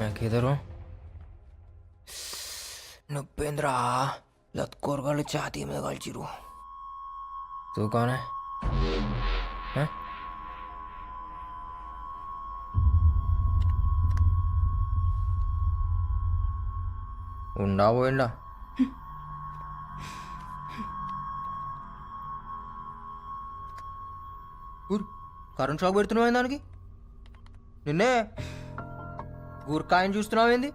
मैं किधर हूँ? नुपेंद्रा लतकोर वाले छाती में गलचिरू। तू कौन है? हैं? ఉండా పోయిండా? కరెంట్ షాక్ పెడుతున్నావు దానికి? నిన్నే గురకాయని చూస్తున్నావు ఏంది?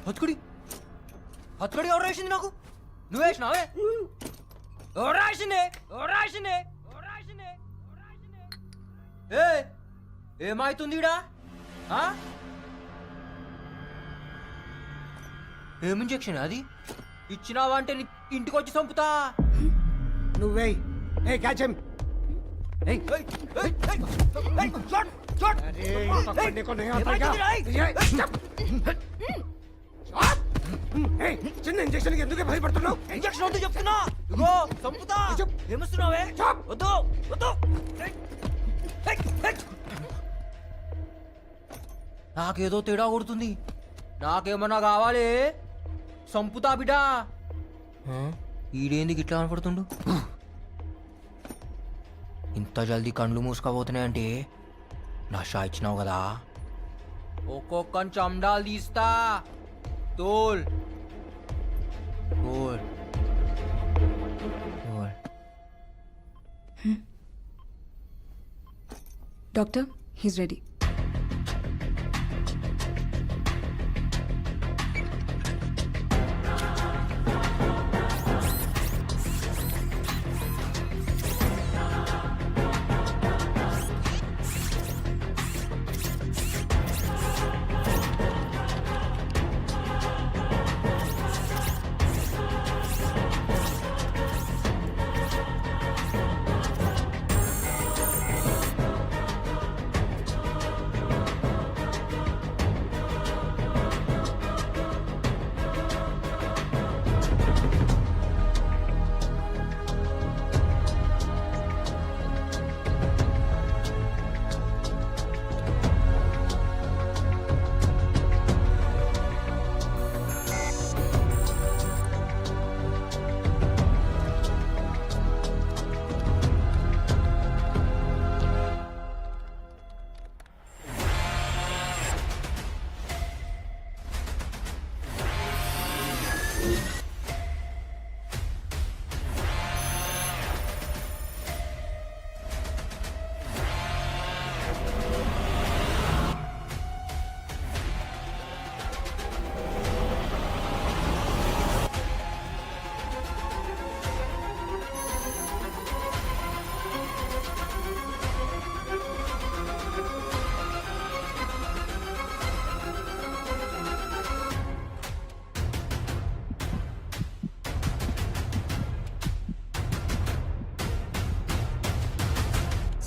హత్తుకుడి హత్తుకుడి ఎవరు వేసింది నాకు? నువ్వు వేసినావే? ఎవరు రాసిందే? ఎవరు రాసిందే? ఎవరు రాసిందే? ఎవరు రాసిందే? ఏమైతుంది ఈడ? ఏం ఇంజెక్షన్ అది? ఇచ్చినావా అంటే ఇంటికి వచ్చి చంపుతా. నువ్వే క్యాచ్ హిమ్. చిన్న ఇంజెక్షన్ ఎందుకు భయపడుతున్నావు? ఇంజెక్షన్ వద్దు చెప్తున్నా. ఇగో చంపుతా. ఏమొస్తున్నావే? వద్దు వద్దు. నాకేదో తేడా కొడుతుంది. నాకేమన్నా కావాలి? సంపుతా బిడ్డా. ఈడేంది గిట్లా కనపడుతుండు? ఇంత జల్దీ కండ్లు మూసుకపోతున్నాయంటే నషా ఇచ్చినావు కదా. ఒక్కొక్క చండాలు తీస్తా. తోల్ తోల్ తోల్. Doctor, he's ready.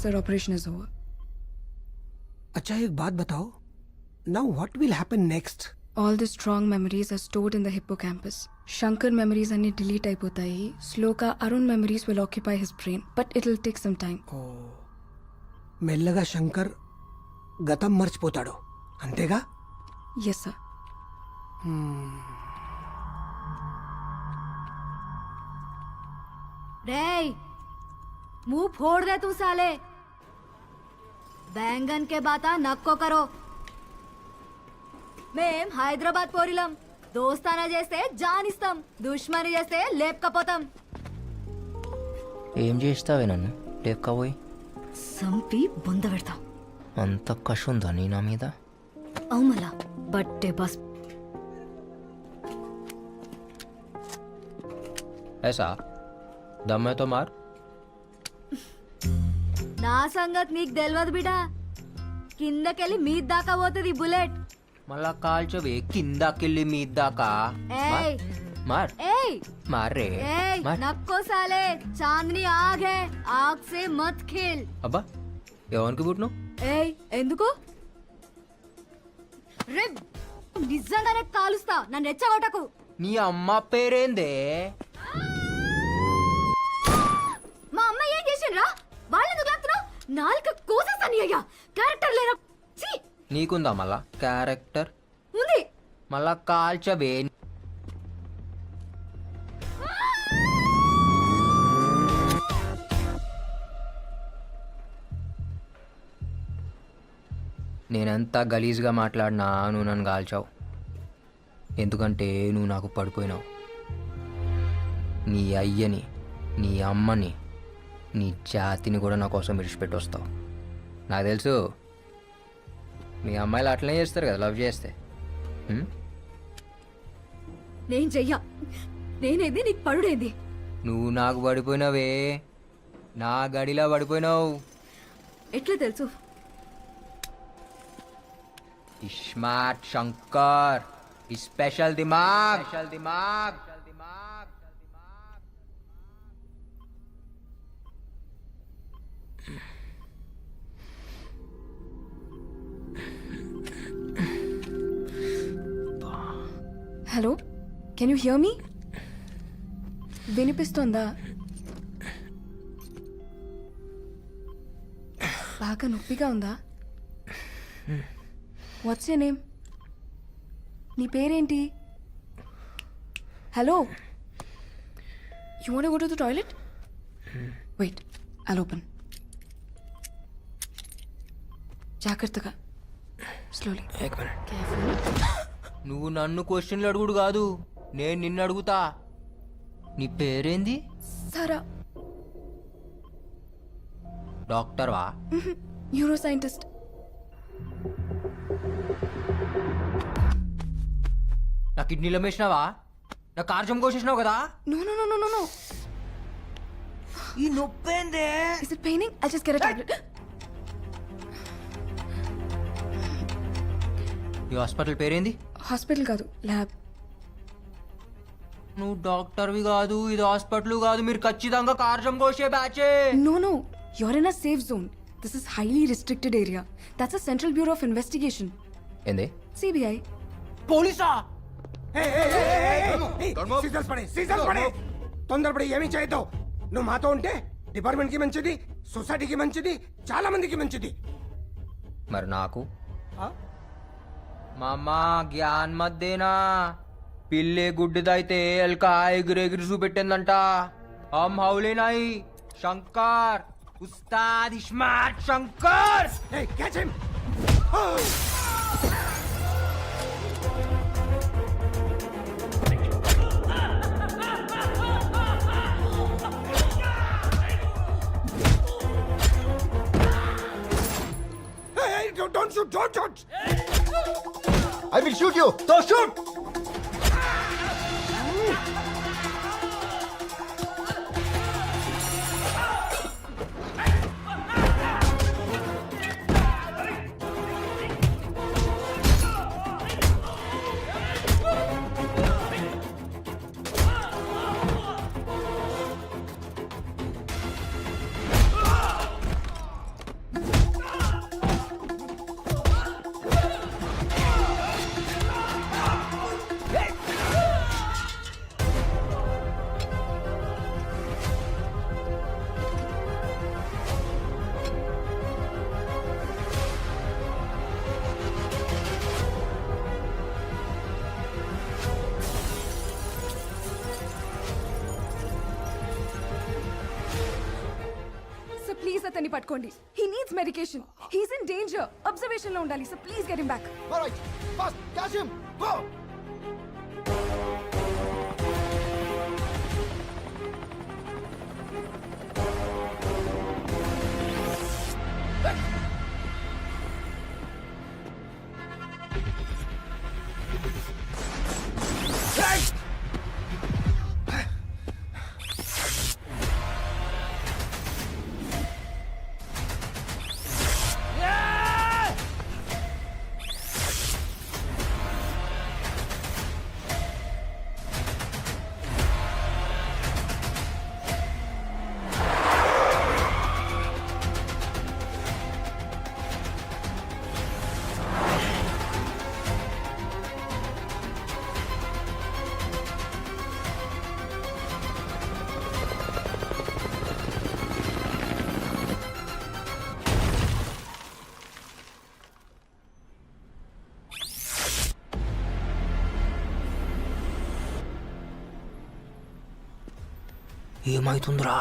Sir, operation is over. अच्छा एक बात बताओ. Now what will happen next? All the strong memories are stored in the hippocampus. Shankar memories are delete అయిపోతాయి. Sloka Arun memories will occupy his brain, but it will take some time. మెల్లగా శంకర్ గతం మర్చిపోతాడు అంతేగా? Yes, sir. रे मुंह फोड़ दे तू साले. बैंगन के बाता नक्को करो. మేం హైదరాబాద్ పోరిలం. దోస్తానా చేస్తే జాన్ ఇస్తాం, దుష్మని చేస్తే లేపకపోతాం. ఏం చేస్తావే నన్ను లేపకపోయి? సంపి బొంద పెడతాం. అంత కష ఉందా నీ నా మీద? అవుమలా బట్టే బస్. ऐसा दम है तो मार. నా సంగతి నీకు తెలియదు బిడా. కిందకెళ్ళి మీద దాకా పోతుంది బుల్లెట్. మళ్ళా కాల్చవే కిందకెళ్ళి మీద దాకా. ఏయ్ मार ఏయ్ मार रे ఏయ్ मार. నక్కో సాలే. చాందనీ ఆగ్ హై, ఆగ్ సే మత్ ఖేల్. అబ్బా ఎవరికి పుట్టిను? ఏయ్ ఎందుకు రే? నిజంగానే కాలుస్తా, నన్ను రెచ్చగొట్టకు. నీ అమ్మ పేరేందే? మా అమ్మ ఏం చేసిండ్రా? వాళ్ళెందుకు లాగుతున్నావు? అయ్యా క్యారెక్టర్ లేరా ఛీ! నీకుందా మళ్ళా క్యారెక్టర్ ఉంది మళ్ళా కాల్చబే. నేనెంత గలీజ్గా మాట్లాడినా నువ్వు నన్ను కాల్చావు, ఎందుకంటే నువ్వు నాకు పడిపోయినావు. నీ అయ్యని, నీ అమ్మని, నీ జాతిని కూడా నా కోసం విడిచిపెట్టి వస్తావు. నాకు తెలుసు మీ అమ్మాయిలు అట్లనే చేస్తారు కదా లవ్ చేస్తే. నేను చెయ్యా, నేనేది నీకు పడుడేంది. నువ్వు నాకు పడిపోయినావే, నా గడిలా పడిపోయినావు. ఎట్లా తెలుసు? స్మార్ట్ శంకర్, స్పెషల్ దిమాగ్. Hello, can you hear me? వినిపిస్తుందా? బాగా నొప్పిగా ఉందా? What's your name? నీ పేరేంటి? Hello, you want go to the toilet? Wait, I'll open. జాగ్రత్తగా, స్లోలీ, కేర్ఫుల్. నువ్వు నన్ను క్వశ్చన్లు అడుగుడు కాదు, నేను నిన్ను అడుగుతా. నీ పేరేంది? సారా. డాక్టర్వా? Neuroscientist. నా కిడ్నీలో వేసినావా? నా కార్జం కోసేసినావు కదా? No, no, no, no, no, no. ఈ నొప్పేందే? Is it paining? I'll just get a tablet. ఈ హాస్పిటల్ పేరేంది? హాస్పిటల్ కాదు, ల్యాబ్. నువ్వు డాక్టర్వి కాదు, ఇది హాస్పిటల్ కాదు, మీరు ఖచ్చితంగా కార్జం కోసే బ్యాచే. No, no. You're in a safe zone. This is highly restricted area. That's a Central Bureau of Investigation. ఏంది? CBI. పోలీసా? తొందరపడి ఏమీ చేయొద్దు. నువ్వు మాతో ఉంటే డిపార్ట్మెంట్ కి మంచిది, సొసైటీకి మంచిది, చాలా మందికి మంచిది. మరి నాకు మామా జ్ఞాన్ మధ్యేనా పిల్లే గుడ్డిదైతే ఎల్క ఎగిరెగిరి చూపెట్టిందంట. హమ్ హౌలే నాయి Shankar, Ustad smart Shankar. Catch him. Don't shoot! Don't shoot! I will shoot you! Don't shoot! Please అతన్ని పట్టుకోండి. He needs medication. He's in danger. Observation లో ఉండాలి. So please get him back. All right, fast, catch him! Go! ఏమైతుందిరా?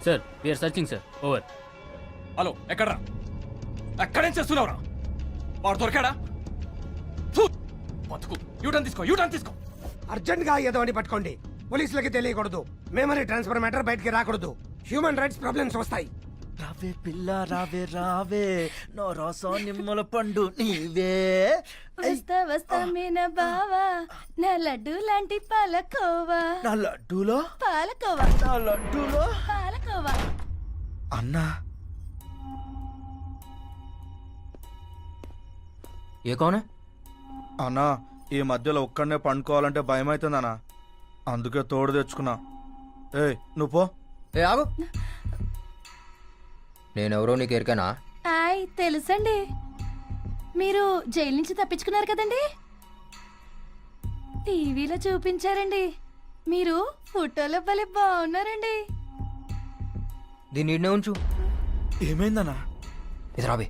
Sir we are searching sir over. Hello ఎక్కడ్రా? ఎక్కడేం చేస్తున్నావురా? వాడు దొరికాడా? ఫు! బతుకు యూటర్న్ తీసుకో, యూటర్న్ తీసుకో. అర్జెంట్ గా ఎదవని పట్టుకోండి. పోలీసులకి తెలియకూడదు. మెమరీ ట్రాన్స్ఫర్ మ్యాటర్ బయటికి రాకూడదు. హ్యూమన్ రైట్స్ ప్రాబ్లమ్స్ వస్తాయి. రావే పిల్ల రావే రావే నో రసం నిమ్మల పండు నీవే. వస్తా వస్తా మీన బావా నా లడ్డు లాంటి పాలకోవా నా లడ్డూలో పాలకోవా నా లడ్డూలో పాలకోవా. అన్నా ఏ కౌన్? అన్నా ఈ మధ్యలో ఒక్కడనే పండుకోవాలంటే భయం అవుతుందన్నా, అందుకే తోడు తెచ్చుకున్నా. ఏయ్ నువ్వు పో. ఏ ఆగు. నేనెవరో నీకు ఎరికానా? ఆయ్ తెలుసండి, మీరు జైలు నుంచి తప్పించుకున్నారు కదండి, టీవీలో చూపించారండి. మీరు ఫోటోలో భలే బాగున్నారండి. దీన్ని ఈడనే ఉంచు. ఏమైందన్నా? ఇది రాబే.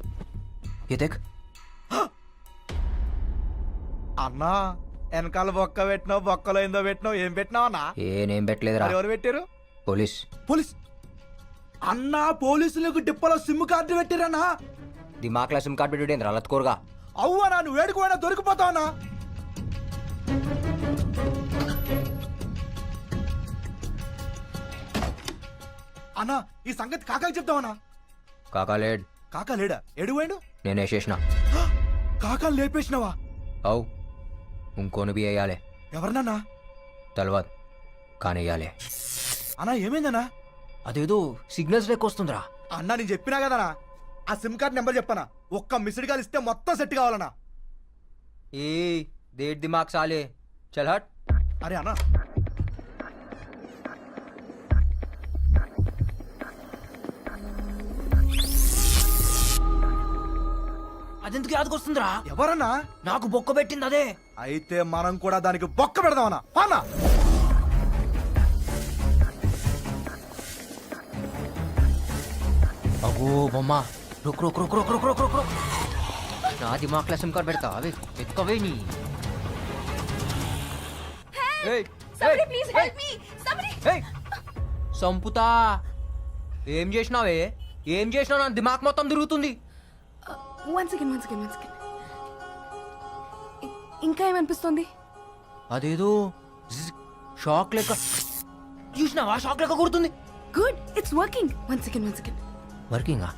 ఏ దేక్. అన్నా వెనకాల బొక్క పెట్టినావు, బొక్కలో ఏందో పెట్టినావు, ఏం పెట్టినావు అన్నా? నేనేం పెట్టలేదురా. మరి ఎవరు పెట్టారు? పోలీస్. పోలీస్ అన్నా? పోలీసులకు డిప్పలో సిమ్ కార్డు పెట్టిరన్నా? దిమాక్లా సిమ్ కార్డ్ పెట్టి రలత్కోరుగా. అవ్వనా నువ్వు వేడుకోవైనా దొరికిపోతావన్నా? అన్నా ఈ సంగతి కాకాకి చెప్తావన్నా? కాకాలేడ్. కాకా లేడా? ఎడువాడు? నేనే చేసిన. కాకాలు లేపేసినావా? అవు ఇంకోని బి వేయాలి. ఎవరినన్నా? తెలవదు కానీ వేయాలి. అన్నా ఏమైందన్నా? అదేదో సిగ్నల్స్ లెక్క వస్తుందిరా. అన్నా నేను చెప్పినా కదనా, ఆ సిమ్ కార్డ్ నెంబర్ చెప్పనా? ఒక్క మిస్డ్ కాల్ ఇస్తే మొత్తం సెట్ కావాలన్నా. ఏ దేట్ దిమాగ్ సాలే. చల్ హట్. అరే అన్నా అదెందుకు యాదకొస్తుందిరా? ఎవరన్నా? నాకు బొక్క పెట్టింది అదే. అయితే మనం కూడా దానికి బొక్క పెడదామన్నా. పానా అగో బొమ్మ. రుక్ రుక్ రుక్ రుక్ రుక్ రుక్ రుక్ రుక్. నా దిమాక్లా సిమ్ కార్డ్ పెడతా. అవి ఎత్తుకవే నీ. ఏయ్, Somebody ఏయ్, please ఏయ్, help me. Somebody. ఏయ్. సంపుతా. ఏం చేసినావే? ఏం చేసినావు? నా దిమాక్ మొత్తం తిరుగుతుంది. One second. ఇంకా ఏమనిపిస్తుంది? అదేదో షాక్ లెక్క. చూసినావా? షాక్ లెక్క కొడుతుంది. Good, it's working. One second. వర్కింగా?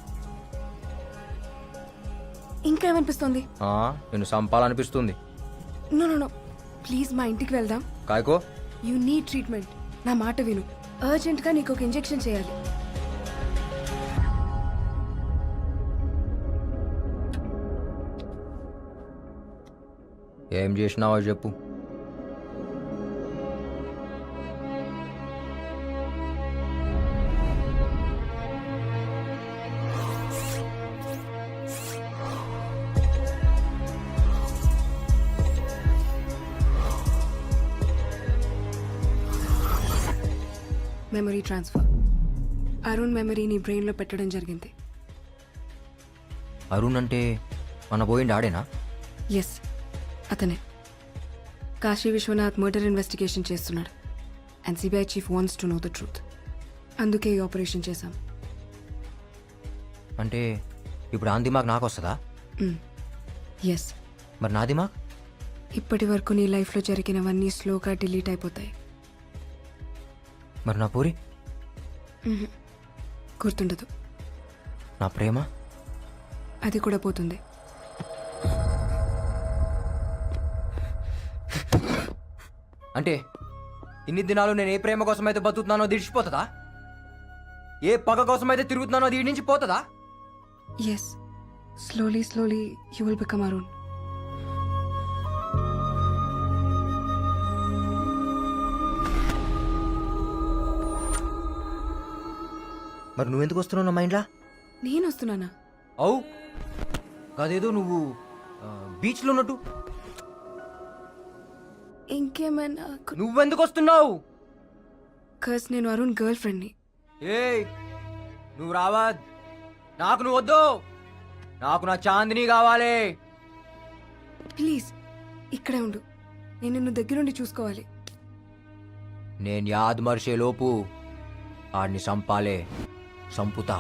ఇంకా ఏమనిపిస్తుంది? నేను సంపాలనిపిస్తుంది. నో ప్లీజ్ మా ఇంటికి వెళ్దాం. కాయకో. You need treatment. నా మాట విను. అర్జెంట్గా నీకు ఒక ఇంజెక్షన్ చేయాలి. ఏం చేసినావో చెప్పు. Memory transfer. అరుణ్ మెమరీని బ్రెయిన్లో పెట్టడం జరిగింది. అరుణ్ అంటే మన పోయిండి ఆడేనా? ఎస్, అతనే. కాశీ విశ్వనాథ్ మర్డర్ ఇన్వెస్టిగేషన్ చేస్తున్నాడు. And CBI chief wants to know the truth. అందుకే ఈ ఆపరేషన్ చేశాం. అంటే ఇప్పుడు ఆ దిమాగ్ నాకు వస్తుందా? ఎస్. మరి నా దిమాగ్? ఇప్పటి వరకు నీ లైఫ్లో జరిగినవన్నీ స్లోగా డిలీట్ అయిపోతాయి. మరి నా పూరి? గుర్తుండదు. నా ప్రేమ? అది కూడా పోతుంది. అంటే ఇన్ని దినాలు నేను ఏ ప్రేమ కోసం అయితే బతుకుతున్నానో దిడిచిపోతుందా? ఏ పగ కోసం అయితే తిరుగుతున్నానో అది నుంచి పోతుందా? Yes, slowly you will become Arun. మరి నువ్వెందుకు వస్తున్నావు నా మైండ్లా? నేను వస్తున్నానా? అవు కాదేదో నువ్వు బీచ్లో ఉన్నట్టు. ఇంకేమైనా? నువ్వెందుకు వస్తున్నావు? కస్ నేను అరుణ్ గర్ల్ ఫ్రెండ్ని. ఏయ్ నువ్వు రావా, నాకు నువ్వు వద్దు, నాకు నా చాందిని కావాలి. ప్లీజ్ ఇక్కడే ఉండు, నేను నిన్ను దగ్గరుండి చూసుకోవాలి. నేను యాద్ మర్చే లోపు ఆడిని సంపాలే, సంపుతా.